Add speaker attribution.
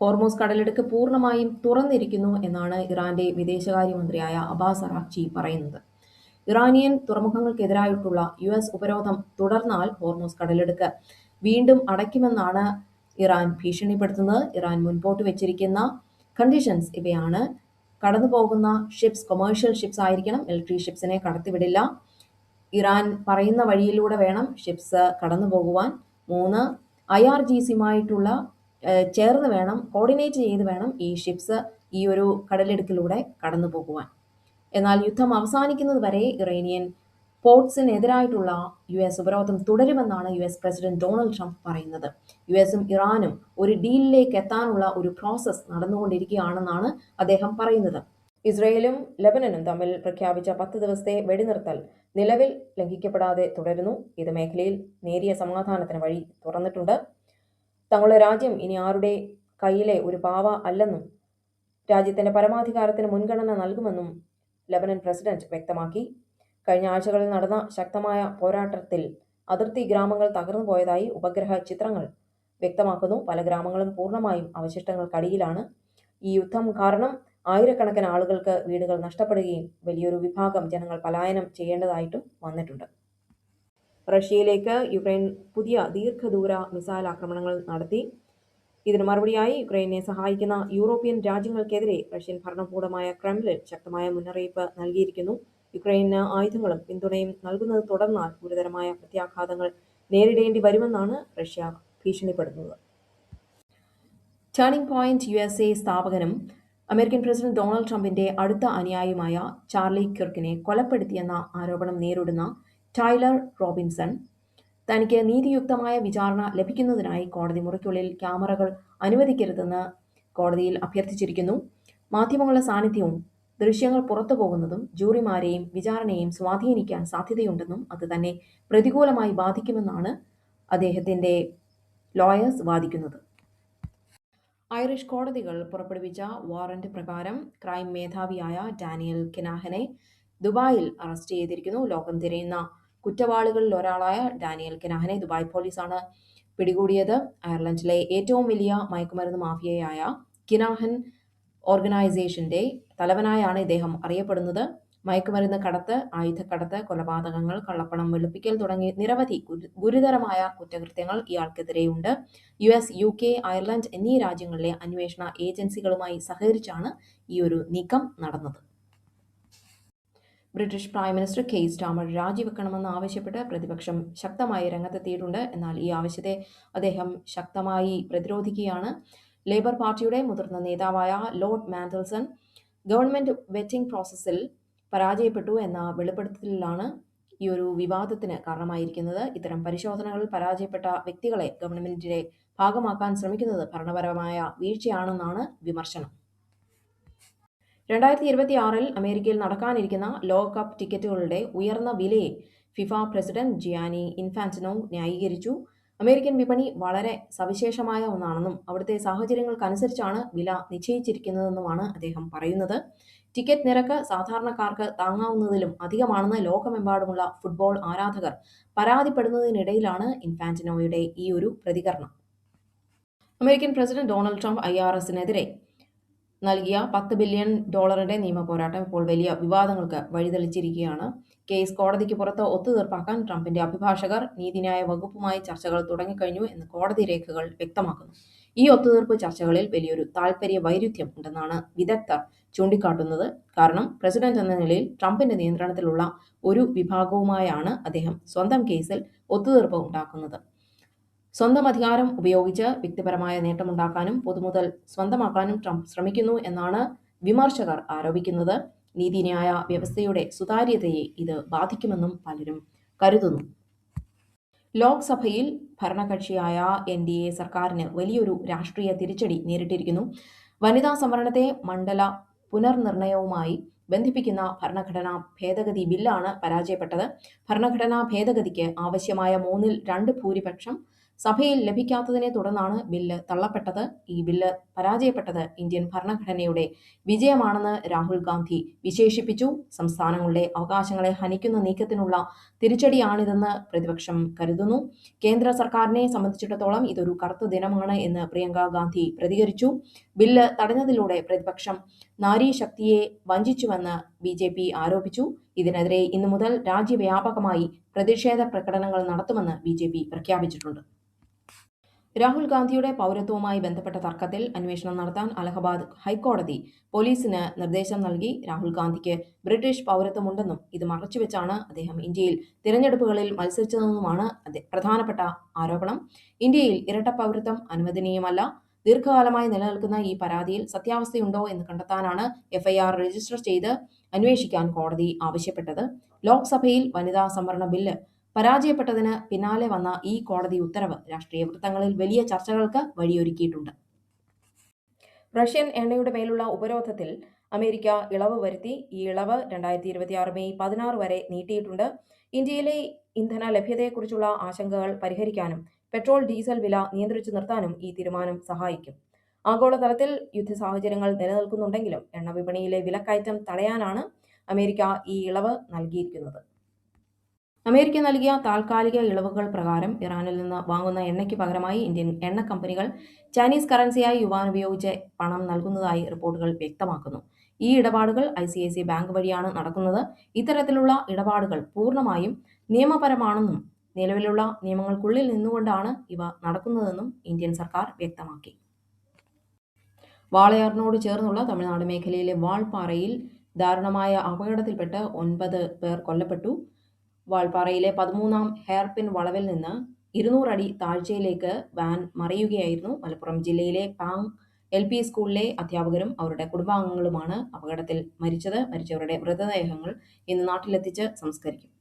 Speaker 1: Hormuz കടലിടുക്ക് പൂർണ്ണമായും തുറന്നിരിക്കുന്നു എന്നാണ് ഇറാന്റെ വിദേശകാര്യമന്ത്രിയായ അബ്ബാസ് അറാഖ്ചി പറയുന്നത്. ഇറാനിയൻ തുറമുഖങ്ങൾക്കെതിരായിട്ടുള്ള യുഎസ് ഉപരോധം തുടർന്നാൽ ഹോർമൂസ് കടലിടുക്ക് വീണ്ടും അടയ്ക്കുമെന്നാണ് ഇറാൻ ഭീഷണിപ്പെടുത്തുന്നത്. ഇറാൻ മുൻപോട്ട് വെച്ചിരിക്കുന്ന കണ്ടീഷൻസ് ഇവയാണ്: കടന്നുപോകുന്ന ഷിപ്സ് കൊമേഴ്ഷ്യൽ ഷിപ്സ് ആയിരിക്കണം, മിലിറ്ററി ഷിപ്സിനെ കടത്തിവിടില്ല. ഇറാൻ പറയുന്ന വഴിയിലൂടെ വേണം ഷിപ്സ് കടന്നു പോകുവാൻ. 3, IRGCയുമായിട്ടുള്ള ചേർന്ന് വേണം, കോർഡിനേറ്റ് ചെയ്ത് വേണം ഈ ഷിപ്സ് ഈ ഒരു കടലിടുക്കിലൂടെ കടന്നു പോകുവാൻ. എന്നാൽ യുദ്ധം അവസാനിക്കുന്നത് വരെ ഇറാനിയൻ പോർട്സിനെതിരായിട്ടുള്ള US ഉപരോധം തുടരുമെന്നാണ് US പ്രസിഡന്റ് ഡൊണാൾഡ് ട്രംപ് പറയുന്നത്. USഉം ഇറാനും ഒരു ഡീലിലേക്ക് എത്താനുള്ള ഒരു പ്രോസസ് നടന്നുകൊണ്ടിരിക്കുകയാണെന്നാണ് അദ്ദേഹം പറയുന്നത്. ഇസ്രയേലും ലെബനനും തമ്മിൽ പ്രഖ്യാപിച്ച 10 ദിവസത്തെ വെടിനിർത്തൽ നിലവിൽ ലംഘിക്കപ്പെടാതെ തുടരുന്നു. ഇത് മേഖലയിൽ നേരിയ സമാധാനത്തിന് വഴി തുറന്നിട്ടുണ്ട്. തങ്ങളുടെ രാജ്യം ഇനി ആരുടെ കയ്യിലെ ഒരു പാവ അല്ലെന്നും രാജ്യത്തിന്റെ പരമാധികാരത്തിന് മുൻഗണന നൽകുമെന്നും ലെബനൻ പ്രസിഡന്റ് വ്യക്തമാക്കി. കഴിഞ്ഞ ആഴ്ചകളിൽ നടന്ന ശക്തമായ പോരാട്ടത്തിൽ അതിർത്തി ഗ്രാമങ്ങൾ തകർന്നു പോയതായി ഉപഗ്രഹ ചിത്രങ്ങൾ വ്യക്തമാക്കുന്നു. പല ഗ്രാമങ്ങളും പൂർണ്ണമായും അവശിഷ്ടങ്ങൾക്കടിയിലാണ്. ഈ യുദ്ധം കാരണം ആയിരക്കണക്കിന് ആളുകൾക്ക് വീടുകൾ നഷ്ടപ്പെടുകയും വലിയൊരു വിഭാഗം ജനങ്ങൾ പലായനം ചെയ്യേണ്ടതായിട്ടും വന്നിട്ടുണ്ട്. റഷ്യയിലേക്ക് യുക്രൈൻ പുതിയ ദീർഘദൂര മിസൈൽ ആക്രമണങ്ങൾ നടത്തി. ഇതിന് മറുപടിയായി യുക്രൈനെ സഹായിക്കുന്ന യൂറോപ്യൻ രാജ്യങ്ങൾക്കെതിരെ റഷ്യൻ ഭരണകൂടമായ ക്രെംലിൻ ശക്തമായ മുന്നറിയിപ്പ് നൽകിയിരിക്കുന്നു. യുക്രൈന് ആയുധങ്ങളും പിന്തുണയും നൽകുന്നത് തുടർന്നാൽ ഗുരുതരമായ പ്രത്യാഘാതങ്ങൾ നേരിടേണ്ടി വരുമെന്നാണ് റഷ്യ ഭീഷണിപ്പെടുത്തുന്നത്. ടേണിംഗ് പോയിന്റ് USA സ്ഥാപകനും അമേരിക്കൻ പ്രസിഡന്റ് ഡൊണാൾഡ് ട്രംപിന്റെ അടുത്ത അനുയായിയുമായ ചാർലി കിർക്കിനെ കൊലപ്പെടുത്തിയെന്ന ആരോപണം നേരിടുന്ന ടൈലർ റോബിൻസൺ തനിക്ക് നീതിയുക്തമായ വിചാരണ ലഭിക്കുന്നതിനായി കോടതി മുറിക്കുള്ളിൽ ക്യാമറകൾ അനുവദിക്കരുതെന്ന് കോടതിയിൽ അഭ്യർത്ഥിച്ചിരിക്കുന്നു. മാധ്യമങ്ങളുടെ സാന്നിധ്യവും ദൃശ്യങ്ങൾ പുറത്തുപോകുന്നതും ജൂറിമാരെയും വിചാരണയെയും സ്വാധീനിക്കാൻ സാധ്യതയുണ്ടെന്നും അത് തന്നെ പ്രതികൂലമായി ബാധിക്കുമെന്നാണ് അദ്ദേഹത്തിന്റെ ലോയേഴ്സ് വാദിക്കുന്നത്. ഐറിഷ് കോടതികൾ പുറപ്പെടുവിച്ച വാറന്റ് പ്രകാരം ക്രൈം മേധാവിയായ ഡാനിയൽ കിനാഹനെ ദുബായിൽ അറസ്റ്റ് ചെയ്തിരിക്കുന്നു. ലോകം തിരയുന്ന കുറ്റവാളികളിൽ ഒരാളായ ഡാനിയൽ കിനാഹനെ ദുബായ് പോലീസാണ് പിടികൂടിയത്. അയർലൻഡിലെ ഏറ്റവും വലിയ മയക്കുമരുന്ന് മാഫിയയായ കിനാഹൻ ഓർഗനൈസേഷന്റെ തലവനായാണ് ഇദ്ദേഹം അറിയപ്പെടുന്നത്. മയക്കുമരുന്ന് കടത്ത്, ആയുധക്കടത്ത്, കൊലപാതകങ്ങൾ, കള്ളപ്പണം വെളുപ്പിക്കൽ തുടങ്ങി നിരവധി ഗുരുതരമായ കുറ്റകൃത്യങ്ങൾ ഇയാൾക്കെതിരെയുണ്ട്. US, UK, അയർലൻഡ് എന്നീ രാജ്യങ്ങളിലെ അന്വേഷണ ഏജൻസികളുമായി സഹകരിച്ചാണ് ഈ ഒരു നീക്കം നടന്നത്. British prime minister Keir Starmer രാജിവെക്കണമെന്ന് ആവശ്യപ്പെട്ട് പ്രതിപക്ഷം ശക്തമായി രംഗത്തെത്തിയിട്ടുണ്ട്. എന്നാൽ ഈ ആവശ്യത്തെ അദ്ദേഹം ശക്തമായി പ്രതിരോധിക്കുകയാണ്. ലേബർ പാർട്ടിയുടെ മുതിർന്ന നേതാവായ ലോർഡ് മാൻഡൽസൺ ഗവൺമെന്റ് വെറ്റിംഗ് പ്രോസസ്സിൽ പരാജയപ്പെട്ടു എന്ന വെളിപ്പെടുത്തലിലാണ് ഈ ഒരു വിവാദത്തിന് കാരണമായിരിക്കുന്നത്. ഇത്തരം പരിശോധനകളിൽ പരാജയപ്പെട്ട വ്യക്തികളെ ഗവൺമെന്റിന്റെ ഭാഗമാക്കാൻ ശ്രമിക്കുന്നത് ഭരണപരമായ വീഴ്ചയാണെന്നാണ് വിമർശനം. 2026 അമേരിക്കയിൽ നടക്കാനിരിക്കുന്ന ലോകകപ്പ് ടിക്കറ്റുകളുടെ ഉയർന്ന വിലയെ ഫിഫ പ്രസിഡന്റ് ജിയാനി ഇൻഫാന്റിനോ ന്യായീകരിച്ചു. അമേരിക്കൻ വിപണി വളരെ സവിശേഷമായ ഒന്നാണെന്നും അവിടുത്തെ സാഹചര്യങ്ങൾക്കനുസരിച്ചാണ് വില നിശ്ചയിച്ചിരിക്കുന്നതെന്നുമാണ് അദ്ദേഹം പറയുന്നത്. ടിക്കറ്റ് നിരക്ക് സാധാരണക്കാർക്ക് താങ്ങാവുന്നതിലും അധികമാണെന്ന് ലോകമെമ്പാടുമുള്ള ഫുട്ബോൾ ആരാധകർ പരാതിപ്പെടുന്നതിനിടയിലാണ് ഇൻഫാന്റിനോയുടെ ഈ ഒരു പ്രതികരണം. അമേരിക്കൻ പ്രസിഡന്റ് ഡൊണാൾഡ് ട്രംപ് IRSനെതിരെ നൽകിയ $10 ബില്യൺ നിയമ പോരാട്ടം ഇപ്പോൾ വലിയ വിവാദങ്ങൾക്ക് വഴിതെളിച്ചിരിക്കുകയാണ്. കേസ് കോടതിക്ക് പുറത്ത് ഒത്തുതീർപ്പാക്കാൻ ട്രംപിന്റെ അഭിഭാഷകർ നീതിന്യായ വകുപ്പുമായി ചർച്ചകൾ തുടങ്ങിക്കഴിഞ്ഞു എന്ന് കോടതി രേഖകൾ വ്യക്തമാക്കുന്നു. ഈ ഒത്തുതീർപ്പ് ചർച്ചകളിൽ വലിയൊരു താൽപര്യ വൈരുദ്ധ്യം ഉണ്ടെന്നാണ് വിദഗ്ധർ ചൂണ്ടിക്കാട്ടുന്നത്. കാരണം പ്രസിഡന്റ് എന്ന നിലയിൽ ട്രംപിന്റെ നിയന്ത്രണത്തിലുള്ള ഒരു വിഭാഗവുമായാണ് അദ്ദേഹം സ്വന്തം കേസിൽ ഒത്തുതീർപ്പ് ഉണ്ടാക്കുന്നത്. സ്വന്തം അധികാരം ഉപയോഗിച്ച് വ്യക്തിപരമായ നേട്ടമുണ്ടാക്കാനും പൊതുമുതൽ സ്വന്തമാക്കാനും ട്രംപ് ശ്രമിക്കുന്നു എന്നാണ് വിമർശകർ ആരോപിക്കുന്നത്. നീതിന്യായ വ്യവസ്ഥയുടെ സുതാര്യതയെ ഇത് ബാധിക്കുമെന്നും പലരും കരുതുന്നു. ലോക്സഭയിൽ ഭരണകക്ഷിയായ NDA സർക്കാരിന് വലിയൊരു രാഷ്ട്രീയ തിരിച്ചടി നേരിട്ടിരിക്കുന്നു. വനിതാ സംവരണത്തെ മണ്ഡല പുനർനിർണയവുമായി ബന്ധിപ്പിക്കുന്ന ഭരണഘടനാ ഭേദഗതി ബില്ലാണ് പരാജയപ്പെട്ടത്. ഭരണഘടനാ ഭേദഗതിക്ക് ആവശ്യമായ 3-2 ഭൂരിപക്ഷം സഭയിൽ ലഭിക്കാത്തതിനെ തുടർന്നാണ് ബില്ല് തള്ളപ്പെട്ടത്. ഈ ബില്ല് പരാജയപ്പെട്ടത് ഇന്ത്യൻ ഭരണഘടനയുടെ വിജയമാണെന്ന് രാഹുൽ ഗാന്ധി വിശേഷിപ്പിച്ചു. സംസ്ഥാനങ്ങളുടെ അവകാശങ്ങളെ ഹനിക്കുന്ന നീക്കത്തിനുള്ള തിരിച്ചടിയാണിതെന്ന് പ്രതിപക്ഷം കരുതുന്നു. കേന്ദ്ര സർക്കാരിനെ സംബന്ധിച്ചിടത്തോളം ഇതൊരു കറുത്ത ദിനമാണ് എന്ന് പ്രിയങ്ക ഗാന്ധി പ്രതികരിച്ചു. ബില്ല് തടഞ്ഞതിലൂടെ പ്രതിപക്ഷം നാരീശക്തിയെ വഞ്ചിച്ചുവെന്ന് BJP ആരോപിച്ചു. ഇതിനെതിരെ ഇന്നു മുതൽ രാജ്യവ്യാപകമായി പ്രതിഷേധ പ്രകടനങ്ങൾ നടത്തുമെന്ന് BJP പ്രഖ്യാപിച്ചിട്ടുണ്ട്. രാഹുൽ ഗാന്ധിയുടെ പൗരത്വവുമായി ബന്ധപ്പെട്ട തർക്കത്തിൽ അന്വേഷണം നടത്താൻ അലഹബാദ് ഹൈക്കോടതി പോലീസിന് നിർദ്ദേശം നൽകി. രാഹുൽ ഗാന്ധിക്ക് ബ്രിട്ടീഷ് പൗരത്വമുണ്ടെന്നും ഇത് മറച്ചുവെച്ചാണ് അദ്ദേഹം ഇന്ത്യയിൽ തിരഞ്ഞെടുപ്പുകളിൽ മത്സരിച്ചതെന്നുമാണ് പ്രധാനപ്പെട്ട ആരോപണം. ഇന്ത്യയിൽ ഇരട്ട പൗരത്വം അനുവദനീയമല്ല. ദീർഘകാലമായി നിലനിൽക്കുന്ന ഈ പരാതിയിൽ സത്യാവസ്ഥയുണ്ടോ എന്ന് കണ്ടെത്താനാണ് FIR രജിസ്റ്റർ ചെയ്ത് അന്വേഷിക്കാൻ കോടതി ആവശ്യപ്പെട്ടത്. ലോക്സഭയിൽ വനിതാ സംവരണ ബില്ല് പരാജയപ്പെട്ടതിന് പിന്നാലെ വന്ന ഈ കോടതി ഉത്തരവ് രാഷ്ട്രീയ വൃത്തങ്ങളിൽ വലിയ ചർച്ചകൾക്ക് വഴിയൊരുക്കിയിട്ടുണ്ട്. റഷ്യൻ എണ്ണയുടെ മേലുള്ള ഉപരോധത്തിൽ അമേരിക്ക ഇളവ് വരുത്തി. ഈ ഇളവ് 2026 മെയ് 16 വരെ നീട്ടിയിട്ടുണ്ട്. ഇന്ത്യയിലെ ഇന്ധന ലഭ്യതയെക്കുറിച്ചുള്ള ആശങ്കകൾ പരിഹരിക്കാനും പെട്രോൾ ഡീസൽ വില നിയന്ത്രിച്ചു നിർത്താനും ഈ തീരുമാനം സഹായിക്കും. ആഗോളതലത്തിൽ യുദ്ധ സാഹചര്യങ്ങൾ നിലനിൽക്കുന്നുണ്ടെങ്കിലും എണ്ണ വിപണിയിലെ വിലക്കയറ്റം തടയാനാണ് അമേരിക്ക ഈ ഇളവ് നൽകിയിരിക്കുന്നത്. അമേരിക്ക നൽകിയ താൽക്കാലിക ഇളവുകൾ പ്രകാരം ഇറാനിൽ നിന്ന് വാങ്ങുന്ന എണ്ണയ്ക്ക് പകരമായി ഇന്ത്യൻ എണ്ണ കമ്പനികൾ ചൈനീസ് കറൻസിയായി യുവാൻ ഉപയോഗിച്ച് പണം നൽകുന്നതായി റിപ്പോർട്ടുകൾ വ്യക്തമാക്കുന്നു. ഈ ഇടപാടുകൾ ICICI ബാങ്ക് വഴിയാണ് നടക്കുന്നത്. ഇത്തരത്തിലുള്ള ഇടപാടുകൾ പൂർണ്ണമായും നിയമപരമാണെന്നും നിലവിലുള്ള നിയമങ്ങൾക്കുള്ളിൽ നിന്നുകൊണ്ടാണ് ഇവ നടക്കുന്നതെന്നും ഇന്ത്യൻ സർക്കാർ വ്യക്തമാക്കി. വാളയാറിനോട് ചേർന്നുള്ള തമിഴ്നാട് മേഖലയിലെ വാൾപ്പാറയിൽ ദാരുണമായ അപകടത്തിൽപ്പെട്ട് 9 പേർ കൊല്ലപ്പെട്ടു. വാൾപ്പാറയിലെ 13-ാം ഹെയർപിൻ വളവിൽ നിന്ന് 200 അടി താഴ്ചയിലേക്ക് വാൻ മറിയുകയായിരുന്നു. മലപ്പുറം ജില്ലയിലെ പാങ് LP സ്കൂളിലെ അധ്യാപകരും അവരുടെ കുടുംബാംഗങ്ങളുമാണ് അപകടത്തിൽ മരിച്ചത്. മരിച്ചവരുടെ മൃതദേഹങ്ങൾ ഇന്ന് നാട്ടിലെത്തിച്ച് സംസ്കരിക്കും.